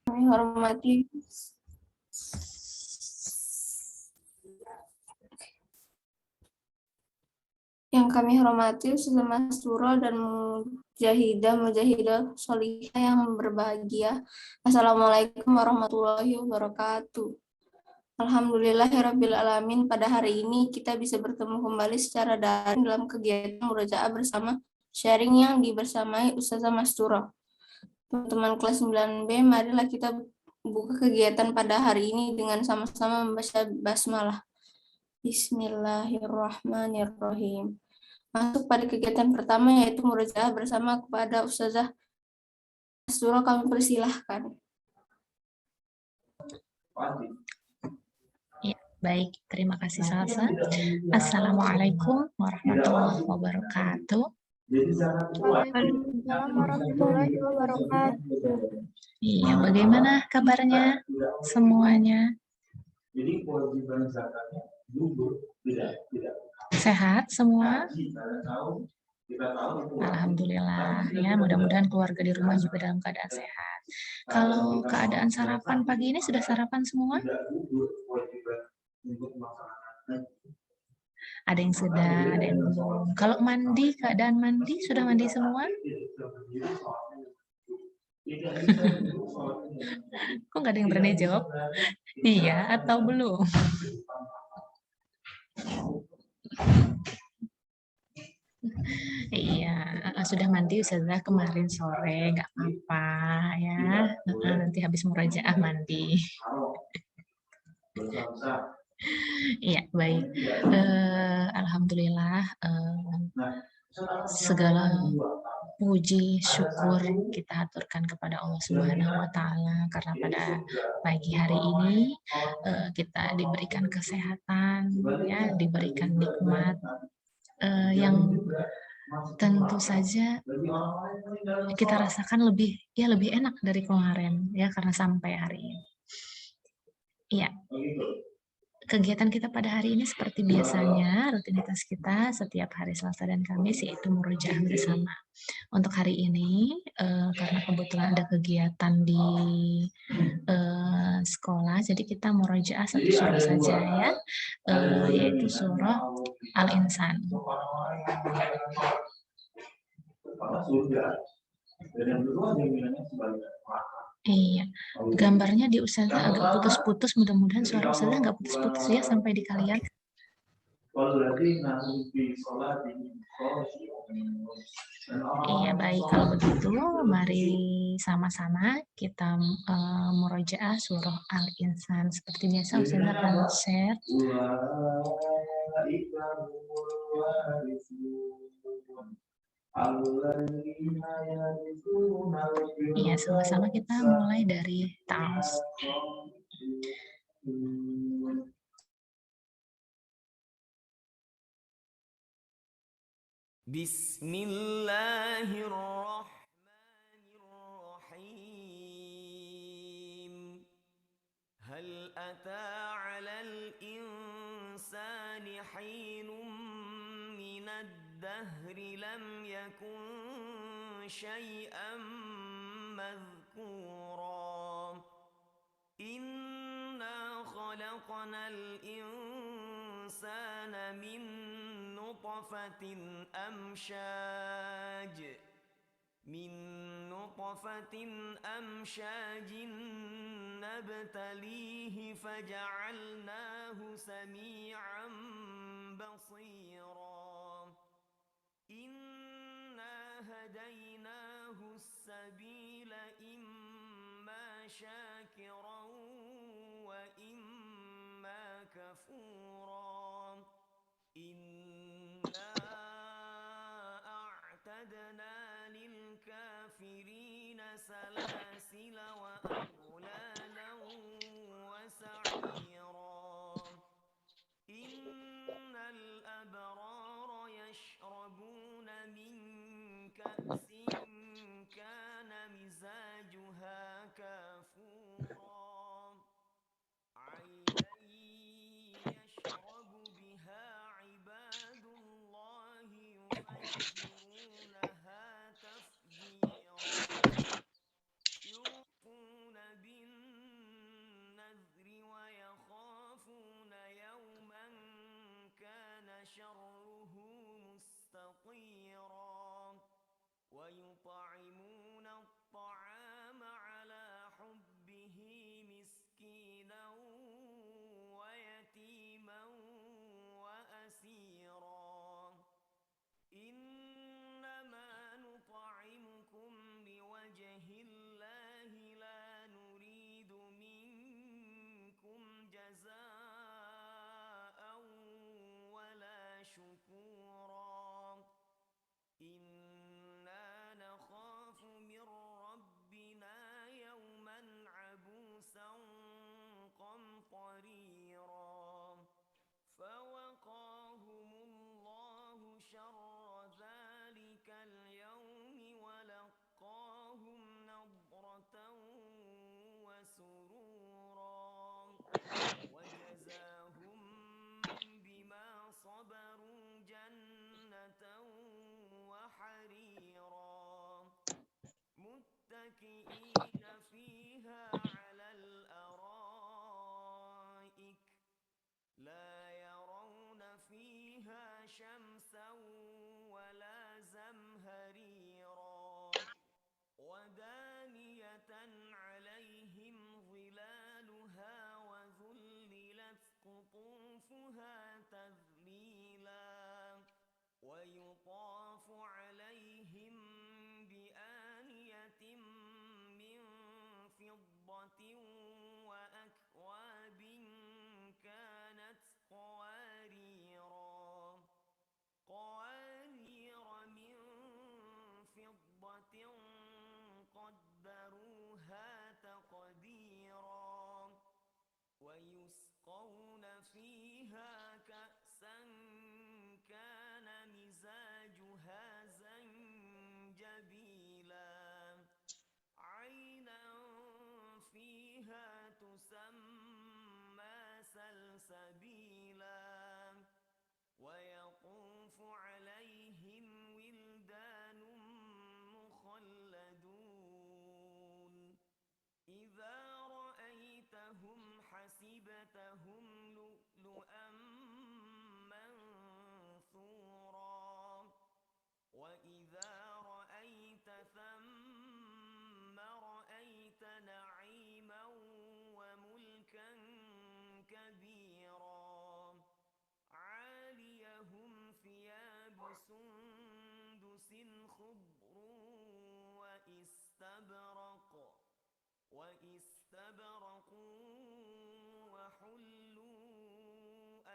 Kami hormati Ustazah Mastura dan mujahidah solihah yang berbahagia. Assalamualaikum warahmatullahi wabarakatuh. Alhamdulillahirrabbilalamin, pada hari ini kita bisa bertemu kembali secara daring dalam kegiatan murojaah bersama sharing yang dibersamai Ustazah Mastura. Teman-teman kelas 9B, marilah kita buka kegiatan pada hari ini dengan sama-sama membaca basmalah. Bismillahirrahmanirrahim. Masuk pada kegiatan pertama, yaitu murojaah bersama kepada Ustazah Mastura, kami persilahkan. Ya, baik, terima kasih Salsa. Assalamualaikum warahmatullahi wabarakatuh. Waalaikumsalam warahmatullahi wabarakatuh. Iya, bagaimana kabarnya semuanya? Sehat semua? Alhamdulillah ya, mudah-mudahan keluarga di rumah juga dalam keadaan sehat. Kalau keadaan sarapan pagi ini sudah sarapan semua? Ada yang sudah, ada yang belum. Kalau mandi, keadaan mandi, sudah mandi semua? Kok nggak ada yang berani jawab? Iya atau belum? Iya, sudah mandi Ustazah kemarin sore, nggak apa-apa ya. Nanti habis murojaah mandi. Iya, baik. Alhamdulillah, segala puji syukur kita aturkan kepada Allah Subhanahu wa Ta'ala, karena pada pagi hari ini kita diberikan kesehatan, ya, diberikan nikmat yang tentu saja kita rasakan lebih enak dari kemarin, ya, karena sampai hari ini. Iya. Kegiatan kita pada hari ini seperti biasanya, rutinitas kita setiap hari Selasa dan Kamis, yaitu murojaah bersama. Untuk hari ini, karena kebetulan ada kegiatan di sekolah, jadi kita murojaah satu surah saja ya, yaitu surah Al-Insan. Iya, gambarnya di Ustazah agak putus-putus, mudah-mudahan suara Ustazah nggak putus-putus ya sampai di kalian. Iya, baik, kalau begitu mari sama-sama kita murojaah surah Al-Insan. Seperti biasa Ustazah akan share. Iya, sama-sama kita mulai dari Ta'awuz. Bismillahirrahmanirrahim. Hal ata 'alal insani hinun minad dahri lam yakun syai'an madhkura. Inna khalaqnal insana min nutfatin amshajin nabtalihi faja'alnahu sami'an basira. Inna hadainahu as-sabila imma syakiran wa imma kafura. Inna a'tadna lil kafirina salasila wa aghlalan wa sa'ira. Innal abrara yashrabuna min ka'sin kana mizajuha kafura. 'aynan yashrabu biha 'ibadullahi yufajjirunaha tafjira. Yufuna bin إنما نطعمكم لوجه الله لا نريد منكم جزاء ولا شكورا إنا نخاف من ربنا يوما عبوسا قمطريرا فوقاهم الله شر ذلك اليوم ولقاهم نضرة وسرورا وجزاهم بما صبروا جنة وحريرا متكئين فيها على الأرائك لا يرون فيها شمسا ولا زمهريرا ودانية عليهم ظلالها وذللت قطوفها تذليلا ويطاف عليهم بآنية من فضة وأكواب كانت قوارير من فضة قدروها تقديرا ويسقون فيها كأسا كان مزاجها زنجبيلا عينا فيها تسمى سلسبيلا ويطوف عليهم ولدان مخلدون إذا رأيتهم حسبتهم لؤلؤا منثورا وإذا رأيت ثم رأيت نعيما وملكا كبيرا عاليهم ثياب سندس خضر واستبرقوا وحلوا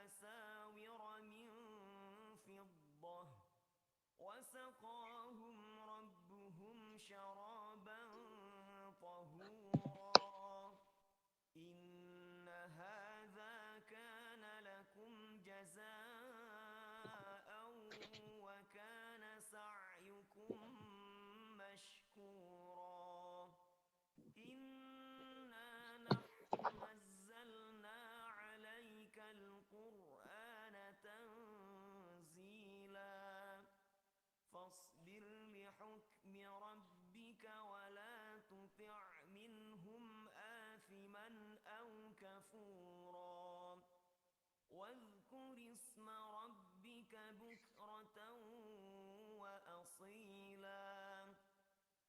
أساور من فضة وسقاهم ربهم شرابا طهورا إن هذا كان لكم جزاء وكان سعيكم مشكورا إنا نحن نزلنا عليك القرآن تنزيلا فاصبر لحكم ربك ولا تطع منهم آثما أو كفورا واذكر اسم ربك بكرة وأصيلا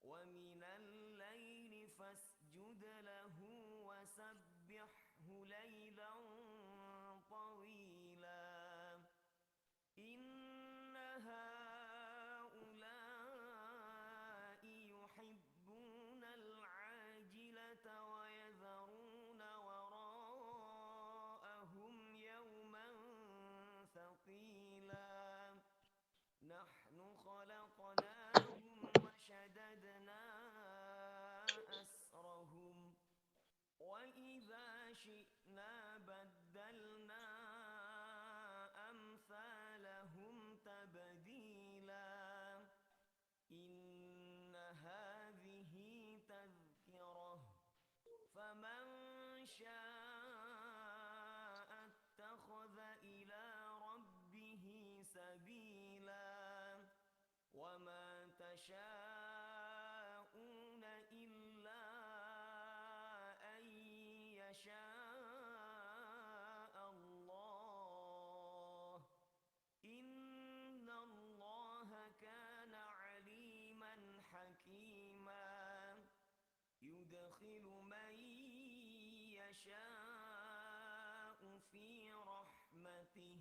ومن الليل فاسجد له وسبحه ليلا طويلا إن هؤلاء يحبون العاجلة ويذرون وراءهم يوما ثقيلا نحن خلقناهم وشددنا أسرهم وإذا شئنا بدلنا أمثالهم تبديلا إن هذه تذكرة فمن شاء اتخذ إلى ربه سبيلا وما تشاءون إلا أن يشاء الله إن الله كان عليما حكيما يدخل من يشاء في رحمته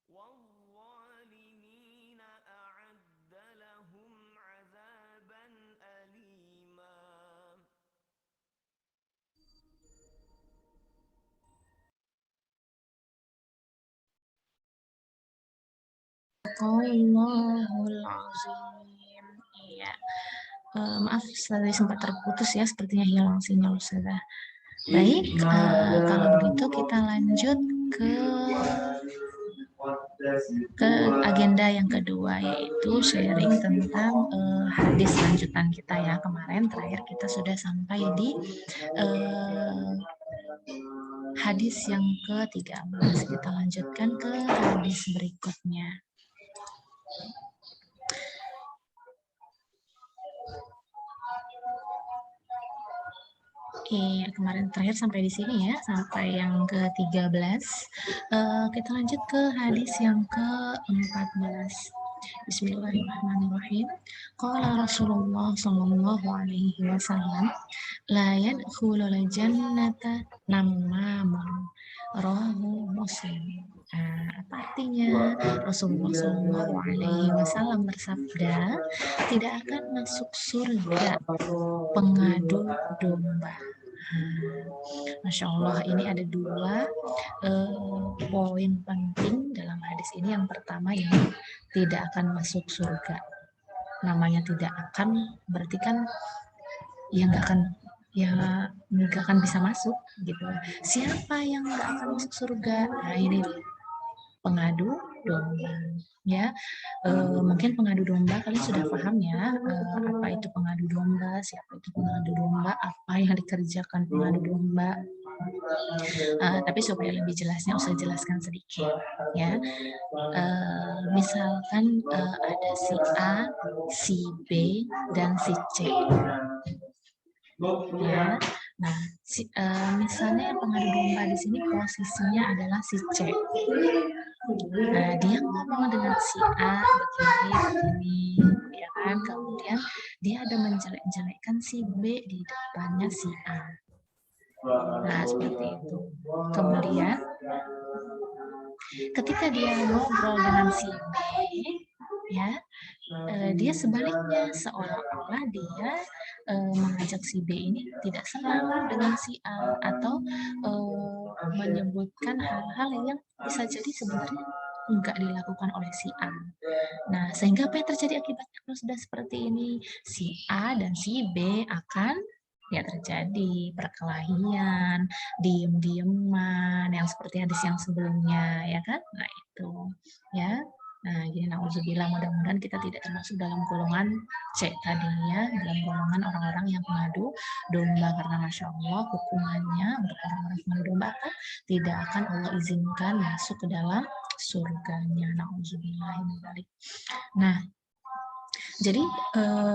والظالمين أعد Allahul azim. Iya. Maaf tadi sempat terputus ya, sepertinya hilang sinyal sudah. Baik, kalau begitu kita lanjut ke agenda yang kedua, yaitu sharing tentang hadis lanjutan kita ya. Kemarin terakhir kita sudah sampai di hadis yang ke-13. Kita lanjutkan ke hadis berikutnya. Oke, kemarin terakhir sampai di sini ya, sampai yang ke-13. Kita lanjut ke hadis yang ke-14. Bismillahirrahmanirrahim. Qala Rasulullah sallallahu alaihi wasallam, la yadkhulul jannata nammamun. Rawahu Muslim. Apa artinya? Rasulullah sallallahu alaihi wasallam bersabda, tidak akan masuk surga pengadu domba. Masya Allah, ini ada dua poin penting dalam hadis ini. Yang pertama, yang tidak akan masuk surga. Namanya tidak akan, berarti kan ya nggak akan bisa masuk gitu. Siapa yang nggak akan masuk surga? Nah ini dia, pengadu domba. Ya, mungkin pengadu domba kalian sudah paham ya, apa itu pengadu domba, siapa itu pengadu domba, apa yang dikerjakan pengadu domba. Tapi supaya lebih jelasnya, usah jelaskan sedikit ya. Misalkan ada si A, si B, dan si C. Ya, nah, misalnya pengadu domba di sini posisinya adalah si C. Nah, dia ngomong dengan si A begini, ya kan? Kemudian dia ada menjelek-jelekkan si B di depannya si A. Nah, seperti itu. Kemudian, ketika dia ngobrol dengan si B, ya, dia sebaliknya seolah-olah dia mengajak si B ini tidak senang dengan si A, atau menyebutkan hal-hal yang bisa jadi sebenarnya enggak dilakukan oleh si A. Nah, sehingga apa yang terjadi akibatnya kalau sudah seperti ini? Si A dan si B akan ya terjadi perkelahian, diem-dieman, yang seperti hadis yang sebelumnya, ya kan? Nah, itu ya. Nah, jadi na'udzubillah, mudah-mudahan kita tidak termasuk dalam golongan C tadinya, dalam golongan orang-orang yang pengadu domba, karena Masya Allah hukumannya untuk orang-orang pengadu domba tidak akan Allah izinkan masuk ke dalam surganya. Na'udzubillah. Nah, jadi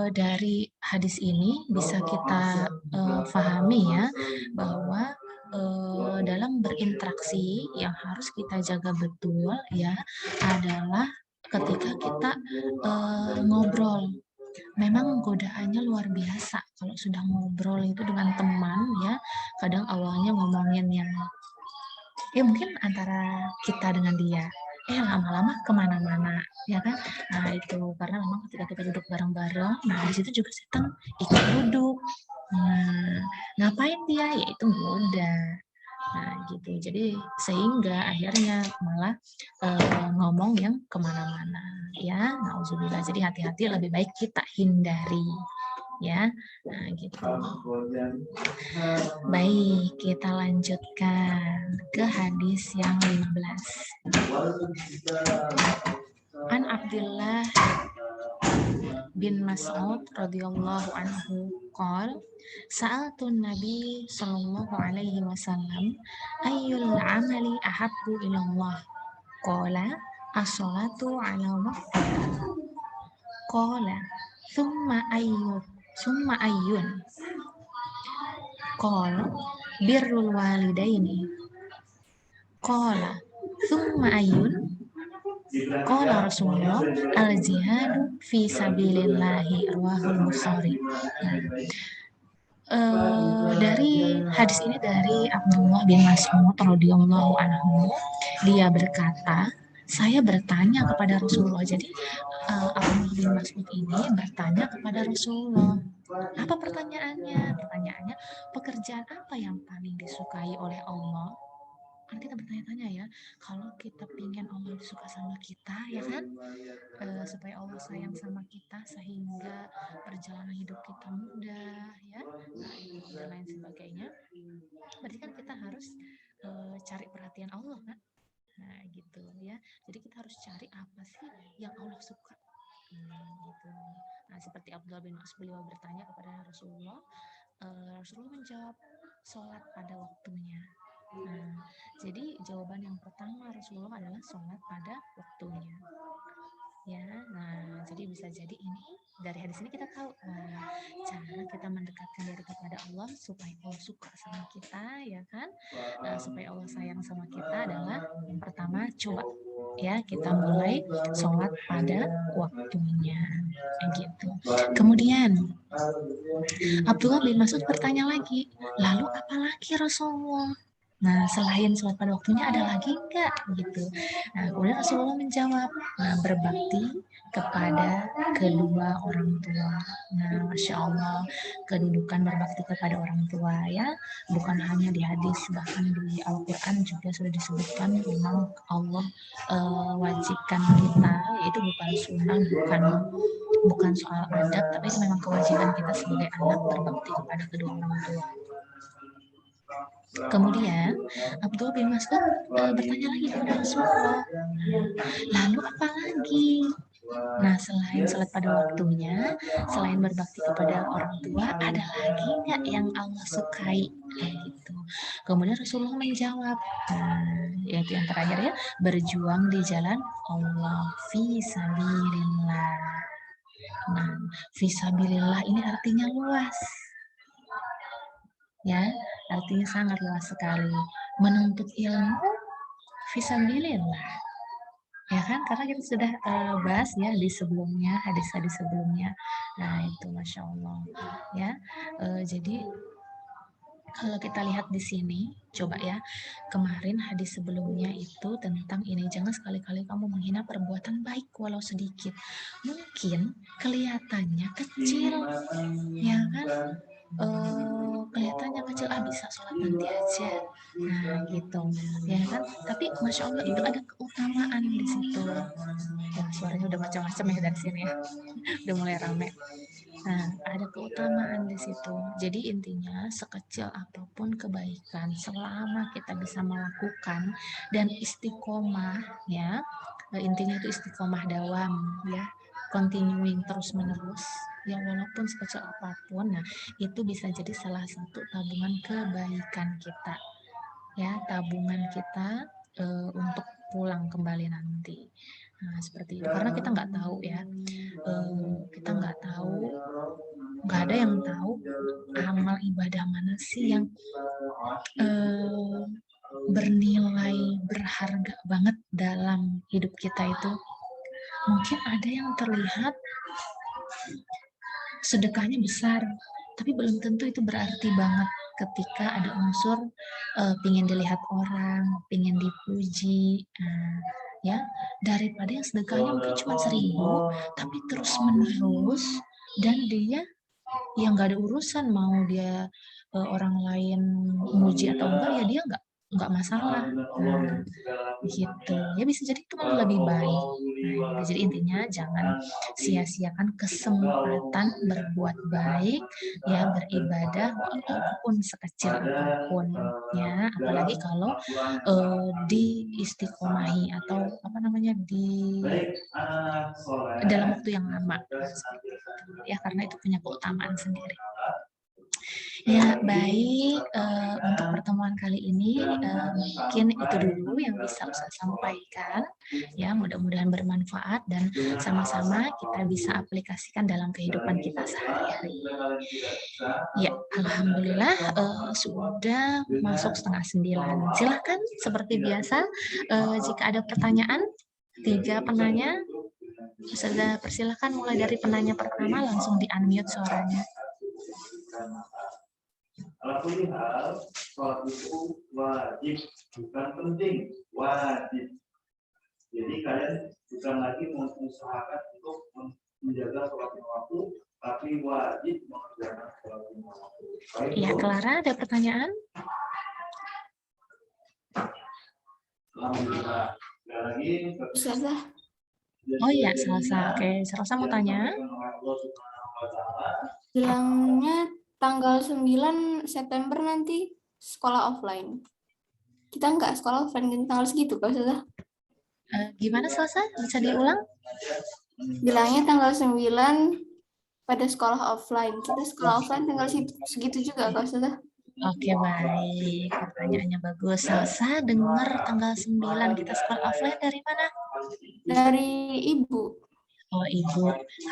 dari hadis ini bisa kita pahami ya, bahwa dalam berinteraksi yang harus kita jaga betul ya adalah ketika kita ngobrol. Memang godaannya luar biasa kalau sudah ngobrol itu dengan teman ya. Kadang awalnya ngomongin yang mungkin antara kita dengan dia, lama-lama kemana-mana ya kan. Nah itu karena memang ketika kita duduk bareng-bareng, nah di situ juga setan ikut duduk. Nah, ngapain dia? Yaitu goda. Nah gitu, jadi sehingga akhirnya malah ngomong yang kemana-mana ya. Nauzubillah. Jadi hati-hati, lebih baik kita hindari ya. Nah gitu. Baik, kita lanjutkan ke hadis yang 15. An Abdullah bin Mas'ud radhiyallahu anhu qala sa'altun Nabi sallallahu alaihi wasallam ayyul amali ahabbu ila Allah qala as-salatu ala waqtiha qala thumma ayyun qala birrul walidaini qala thumma ayyun qala Rasulullah al-jihadu fi sabilillahi rawahul Bukhari. Dari hadis ini dari Abdullah bin Mas'ud radhiyallahu anhu, dia berkata, saya bertanya kepada Rasulullah. Jadi Abdullah bin Mas'ud ini bertanya kepada Rasulullah. Apa pertanyaannya? Pertanyaannya, pekerjaan apa yang paling disukai oleh Allah? kan kita bertanya-tanya ya, kalau kita pingin Allah suka sama kita, ya kan, supaya Allah sayang sama kita sehingga perjalanan hidup kita mudah, ya, nah itu dan lain sebagainya. Berarti kan kita harus cari perhatian Allah kan, nah gitu ya. Jadi kita harus cari apa sih yang Allah suka. Gitu. Nah, seperti Abdullah bin Mas'ud, beliau bertanya kepada Rasulullah, Rasulullah menjawab sholat pada waktunya. Nah, jadi jawaban yang pertama Rasulullah adalah sholat pada waktunya. Ya, nah jadi bisa jadi ini dari hadis ini kita tahu cara kita mendekatkan diri kepada Allah supaya Allah suka sama kita, ya kan? Nah, supaya Allah sayang sama kita adalah yang pertama coba ya kita mulai sholat pada waktunya, gitu. Kemudian Abdullah bin Mas'ud bertanya lagi, lalu apa lagi Rasulullah? Nah, selain sholat pada waktunya ada lagi enggak? Gitu. Nah, kemudian Rasulullah menjawab, berbakti kepada kedua orang tua. Nah, Masya Allah, kedudukan berbakti kepada orang tua ya, bukan hanya di hadis, bahkan di Al-Quran juga sudah disebutkan memang Allah wajibkan kita, yaitu bukan sunnah, bukan soal adab, tapi itu memang kewajiban kita sebagai anak berbakti kepada kedua orang tua. Kemudian Abdullah bin Mas'ud bertanya lagi kepada Rasulullah, lalu apa lagi? Nah, selain sholat pada waktunya, selain berbakti kepada orang tua, ada lagi nggak yang Allah sukai? Gitu. Kemudian Rasulullah menjawab, yaitu yang terakhir ya, berjuang di jalan Allah, fisabilillah. Nah, fisabilillah ini artinya luas. Ya, artinya sangat luas sekali. Menuntut ilmu fisabilillah. Ya kan, karena kita sudah bahas ya di sebelumnya, hadis-hadis sebelumnya. Nah, itu Masya Allah. Ya, jadi kalau kita lihat di sini, coba ya, kemarin hadis sebelumnya itu tentang ini, jangan sekali-kali kamu menghina perbuatan baik walau sedikit. Mungkin kelihatannya kecil, ya kan? Kelihatannya kecil, bisa sholat nanti aja, nah gitu ya kan, tapi Masya Allah itu ada keutamaan di situ. Wah, suaranya udah macam-macam ya dari sini ya, udah mulai rame. Nah, ada keutamaan di situ. Jadi intinya sekecil apapun kebaikan, selama kita bisa melakukan dan istiqomah ya, intinya itu istiqomah dawam ya, continuing terus menerus ya, walaupun sekecil apapun, nah itu bisa jadi salah satu tabungan kebaikan kita ya, tabungan kita untuk pulang kembali nanti. Nah, seperti itu, karena kita nggak tahu ya, kita nggak tahu, nggak ada yang tahu amal ibadah mana sih yang bernilai berharga banget dalam hidup kita itu. Mungkin ada yang terlihat sedekahnya besar, tapi belum tentu itu berarti banget ketika ada unsur pingin dilihat orang, pingin dipuji, ya, daripada yang sedekahnya mungkin cuma 1.000 tapi terus menerus, dan dia yang nggak ada urusan mau dia orang lain muji atau enggak, ya dia nggak masalah, gitu ya, bisa jadi itu malah lebih baik. Nah, jadi intinya jangan sia-siakan kesempatan berbuat baik ya, beribadah walaupun sekecil apapun ya, apalagi kalau diistiqomahi atau apa namanya di dalam waktu yang lama ya, karena itu punya keutamaan sendiri. Ya, baik, untuk pertemuan kali ini mungkin itu dulu yang bisa saya sampaikan ya, mudah-mudahan bermanfaat dan sama-sama kita bisa aplikasikan dalam kehidupan kita sehari-hari. Ya, alhamdulillah sudah masuk 8:30. Silahkan seperti biasa, jika ada pertanyaan, 3 penanya sudah, persilahkan mulai dari penanya pertama, langsung di-unmute suaranya. Alhamdulillah, sholat itu wajib, bukan penting, wajib. Jadi kalian bukan lagi mengusahakan untuk menjaga sholat lima waktu, tapi wajib mengerjakan sholat lima waktu. Ya, Clara, ada pertanyaan? Alhamdulillah. Sekali lagi, Ustazah, Oh iya, Salsa. Oke, Salsa mau tanya. Allah Subhanahu wa Ta'ala. bilangnya tanggal 9 September nanti sekolah offline. Kita nggak sekolah offline di tanggal segitu, Kak Ustazah. Gimana Salsa? Bisa diulang? Bilangnya tanggal 9 pada sekolah offline. Kita sekolah offline tanggal segitu juga, Kak Ustazah. Oke, baik. Pertanyaannya bagus. Salsa dengar tanggal 9 kita sekolah offline dari mana? Dari Ibu. Oh, Ibu.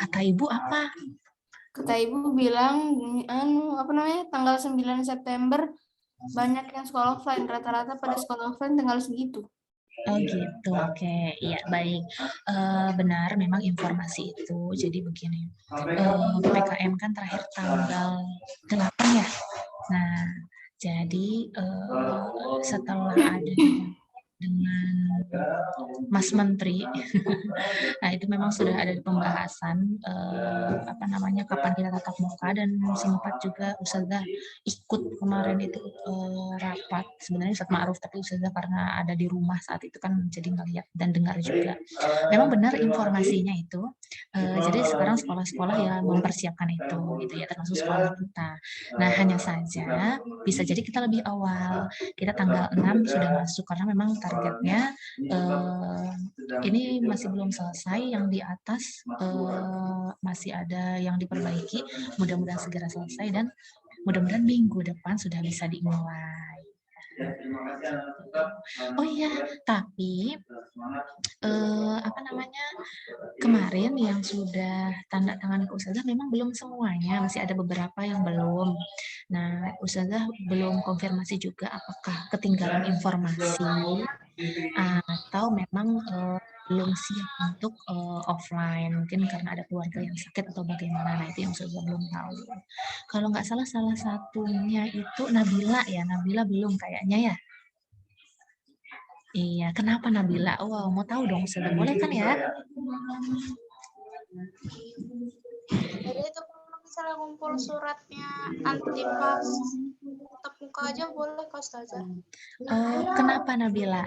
Kata Ibu apa? Kata Ibu bilang, tanggal 9 September banyak yang sekolah offline. Rata-rata pada sekolah offline tanggal segitu. Oh gitu, oke. Iya, baik. Benar, memang informasi itu. Jadi begini, PPKM kan terakhir tanggal 8 ya. Nah, jadi setelah ada dengan Mas Menteri, nah itu memang sudah ada pembahasan kapan kita tatap muka, dan sempat juga Ustazah ikut kemarin itu rapat, sebenarnya Ustadz Ma'ruf, tapi Ustazah karena ada di rumah saat itu kan jadi ngeliat dan dengar juga. Memang benar informasinya itu. Jadi sekarang sekolah-sekolah ya mempersiapkan itu gitu ya, termasuk sekolah kita. Nah, hanya saja bisa jadi kita lebih awal. Kita tanggal 6 sudah masuk karena memang targetnya ini masih belum selesai, yang di atas masih ada yang diperbaiki, mudah-mudahan segera selesai dan mudah-mudahan minggu depan sudah bisa dimulai. Oh iya, tapi kemarin yang sudah tanda tangan ke Ustazah memang belum semuanya, masih ada beberapa yang belum. Nah, Ustazah belum konfirmasi juga apakah ketinggalan informasi atau memang belum siap untuk offline, mungkin karena ada keluarga yang sakit atau bagaimana. Nah, itu yang Ustazah belum tahu. Kalau nggak salah satunya itu Nabila ya, Nabila belum kayaknya ya. Iya, kenapa Nabila? Wow, mau tahu dong, Ustazah. Boleh kan ya? Jadi itu kalau misalnya ngumpul suratnya nanti pas tatap muka aja boleh Kak Ustazah. Kenapa Nabila?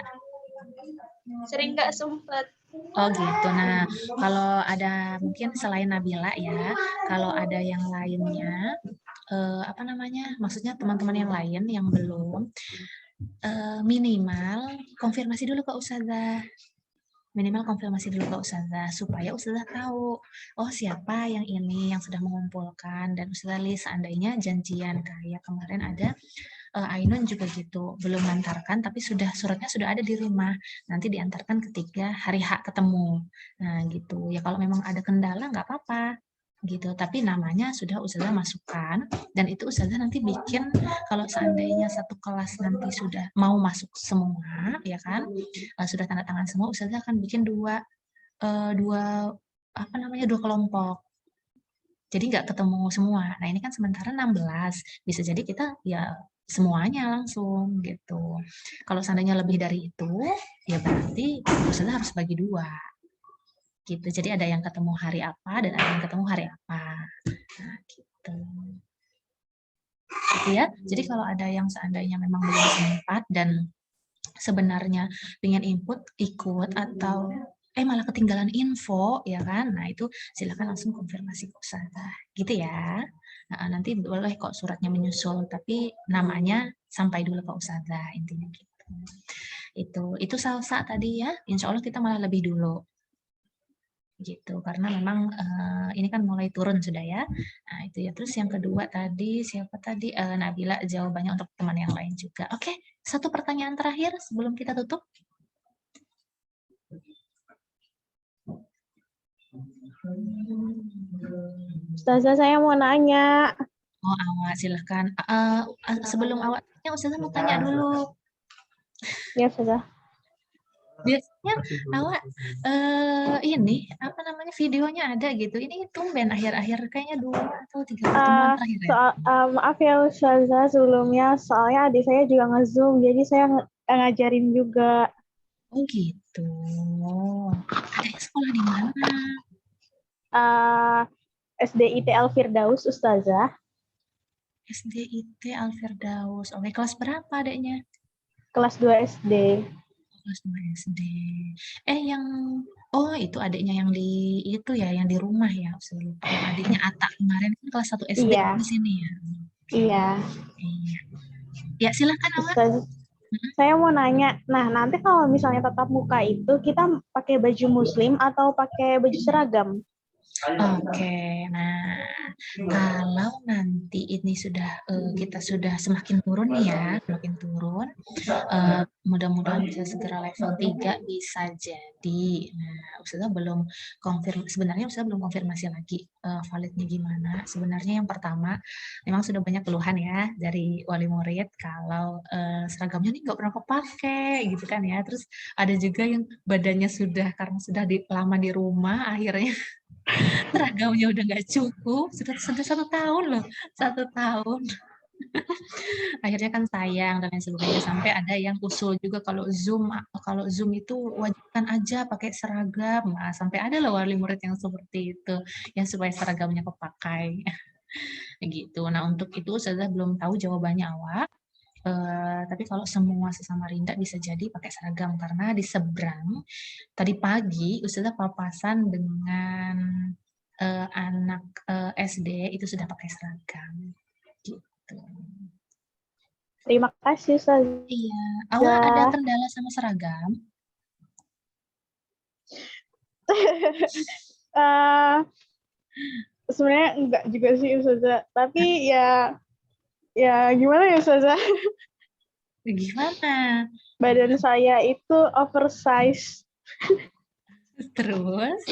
Sering nggak sempat. Oh gitu. Nah, kalau ada mungkin selain Nabila ya, kalau ada yang lainnya, maksudnya teman-teman yang lain yang belum, minimal konfirmasi dulu ke Ustazah. Minimal konfirmasi dulu ke Ustazah supaya Ustazah tahu, oh siapa yang ini yang sudah mengumpulkan, dan Ustazah list seandainya janjian kayak kemarin ada Ainun juga gitu, belum mengantarkan tapi suratnya sudah ada di rumah, nanti diantarkan ketika hari H ketemu. Nah gitu ya, kalau memang ada kendala nggak apa-apa gitu, tapi namanya sudah Ustazah masukkan, dan itu Ustazah nanti bikin, kalau seandainya satu kelas nanti sudah mau masuk semua ya kan, sudah tanda tangan semua, Ustazah akan bikin dua kelompok. Jadi nggak ketemu semua. Nah, ini kan sementara 16. Bisa jadi kita ya semuanya langsung gitu. Kalau seandainya lebih dari itu, ya berarti Ustazah harus bagi dua. Gitu. Jadi ada yang ketemu hari apa dan ada yang ketemu hari apa. Nah, gitu. Gitu ya. Jadi kalau ada yang seandainya memang belum sempat dan sebenarnya pengen input, ikut, atau malah ketinggalan info ya kan, nah itu silakan langsung konfirmasi ke Ustazah gitu ya. Nah, nanti boleh kok suratnya menyusul, tapi namanya sampai dulu ke Ustazah, intinya gitu. Itu Salsa tadi ya, insya Allah kita malah lebih dulu gitu, karena memang ini kan mulai turun sudah ya. Nah itu ya. Terus yang kedua tadi siapa tadi, Nabila, jawabannya untuk teman yang lain juga. Oke, satu pertanyaan terakhir sebelum kita tutup. Ustazah, saya mau nanya. Oh, Awak silahkan. Sebelum Awak tanya, Ustazah mau tanya dulu. Ya, Ustazah. Biasanya Awak videonya ada gitu. Ini tumben akhir-akhir kayaknya 2 atau 3 pertemuan terakhir ya. Maaf ya Ustazah sebelumnya, soalnya adik saya juga nge-Zoom, jadi saya ngajarin juga. Oh gitu. Adiknya sekolah di mana? SDIT Al-Firdaus, Ustazah. SDIT Al-Firdaus. Oke, kelas berapa adiknya? Kelas 2 SD. Kelas 2 SD. Yang itu adiknya yang di itu ya, yang di rumah ya, Ustazah lupa. Yang adiknya Ata kemarin kan kelas 1 SD Iya, di sini ya. iya. Iya. Ya, silakan Awak. Ustaz, saya mau nanya, nah nanti kalau misalnya tatap muka itu kita pakai baju muslim atau pakai baju seragam? Oke, nah kalau nanti ini sudah kita sudah semakin turun nih ya, semakin turun, mudah-mudahan bisa segera level 3 bisa jadi. Nah, Ustazah belum sebenarnya Ustazah belum konfirmasi lagi validnya gimana. Sebenarnya yang pertama, memang sudah banyak keluhan ya dari wali murid kalau seragamnya nih nggak pernah kepake gitu kan ya. Terus ada juga yang badannya sudah karena sudah lama di rumah akhirnya seragamnya udah nggak cukup, sudah 1 tahun loh, 1 tahun. Akhirnya kan sayang dan lain sebagainya, sampai ada yang usul juga kalau Zoom itu wajibkan aja pakai seragam. Nah, sampai ada loh wali murid yang seperti itu, yang supaya seragamnya kepakai. Gitu. Nah, untuk itu saya belum tahu jawabannya Awak. Tapi kalau semua sesama Rinda bisa jadi pakai seragam karena di seberang tadi pagi Ustazah papasan dengan anak SD itu sudah pakai seragam gitu. Terima kasih, Ustaz. Iya, Awak ada kendala sama seragam? Sebenarnya enggak juga sih, Ustazah. Tapi ya gimana ya, Ustazah? Gimana? Badan saya itu oversize. Terus?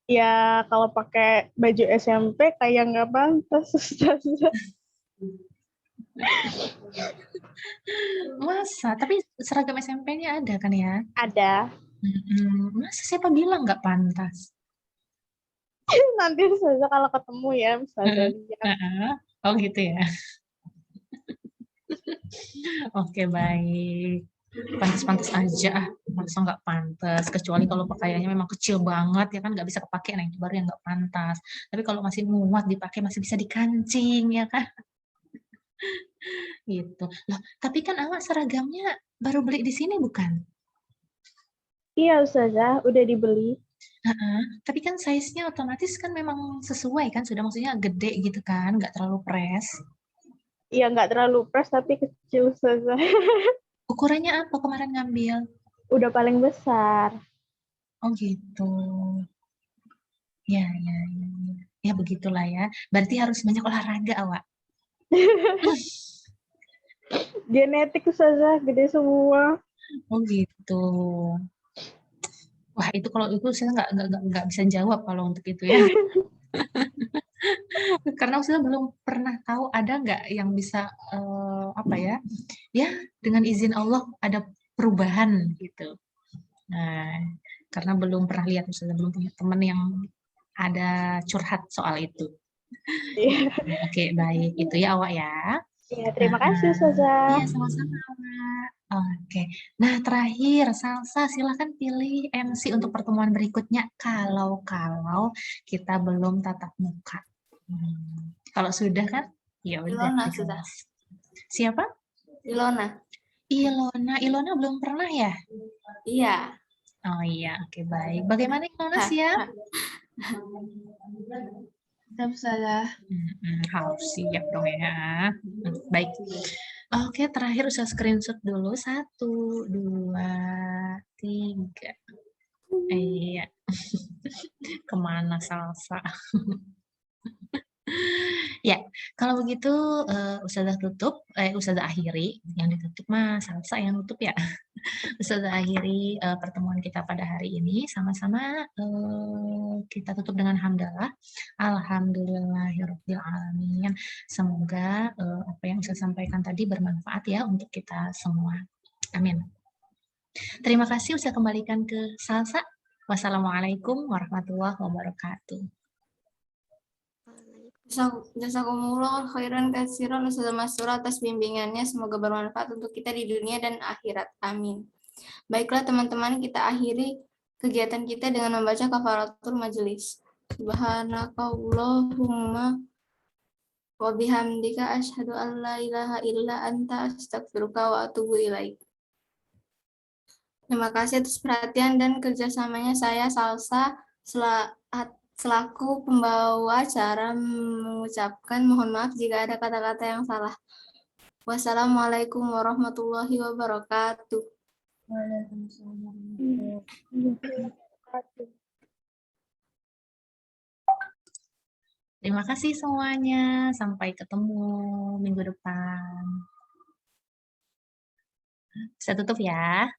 Ya kalau pakai baju SMP kayak nggak pantas, Ustazah. Masa? Tapi seragam SMP-nya ada kan ya? Ada. Masa siapa bilang nggak pantas? Nanti Ustazah kalau ketemu ya, Ustazah lihat. Oh gitu ya? Oke, baik. Pantas-pantas aja, masa nggak pantas. Kecuali kalau pakaiannya memang kecil banget, ya kan nggak bisa kepake, nah itu baru yang nggak pantas. Tapi kalau masih muat dipakai, masih bisa dikancing, ya kan? Gitu. Loh, tapi kan Awak seragamnya baru beli di sini, bukan? Iya, Ustazah, udah dibeli. Tapi kan size-nya otomatis kan memang sesuai kan, sudah maksudnya gede gitu kan, nggak terlalu press. Iya, nggak terlalu press, tapi kecil, Ustazah. Ukurannya apa kemarin ngambil? Udah paling besar. Oh gitu. Ya. Ya begitulah ya. Berarti harus banyak olahraga, Awak. Genetik, Ustazah, gede semua. Oh gitu. Wah, itu kalau itu saya nggak bisa jawab kalau untuk itu ya. Karena saya belum pernah tahu ada nggak yang bisa ya dengan izin Allah ada perubahan gitu. Nah, karena belum pernah lihat, misalnya belum punya teman yang ada curhat soal itu. Iya. Oke, baik. Itu ya Awak ya. Iya, terima kasih, Ustazah. Iya, sama-sama Awak. Oke. Nah, terakhir, Salsa, silahkan pilih MC untuk pertemuan berikutnya kalau kita belum tatap muka. Kalau sudah kan, ya udah. Ilona sudah. Siapa? Ilona. Ilona belum pernah ya? Iya. Oh iya, oke baik. Bagaimana Ilona siap? Siap, Ustazah. Harus siap dong ya. Baik. Oke, terakhir usah screenshot dulu. 1, 2, 3. Iya. Kemana Salsa? Ya, kalau begitu Ustazah akhiri. Yang ditutup mah Salsa yang tutup ya. Ustazah akhiri pertemuan kita pada hari ini. Sama-sama kita tutup dengan hamdalah. Alhamdulillahirabbil alamin. Semoga apa yang Ustazah sampaikan tadi bermanfaat ya untuk kita semua. Amin. Terima kasih, Ustazah kembalikan ke Salsa. Wassalamualaikum warahmatullahi wabarakatuh. Jazakumullah khairan katsiran Ustazah Mastura atas bimbingannya, semoga bermanfaat untuk kita di dunia dan akhirat. Amin. Baiklah teman-teman, kita akhiri kegiatan kita dengan membaca kafaratul majelis. Subhanakallahumma Wa bihamdika asyhadu an la ilaha illa anta astaghfiruka wa atubu ilaik. Terima kasih atas perhatian dan kerjasamanya. Saya Salsa selaku pembawa acara mengucapkan mohon maaf jika ada kata-kata yang salah. Wassalamualaikum warahmatullahi wabarakatuh. Terima kasih semuanya. Sampai ketemu minggu depan. Saya tutup ya.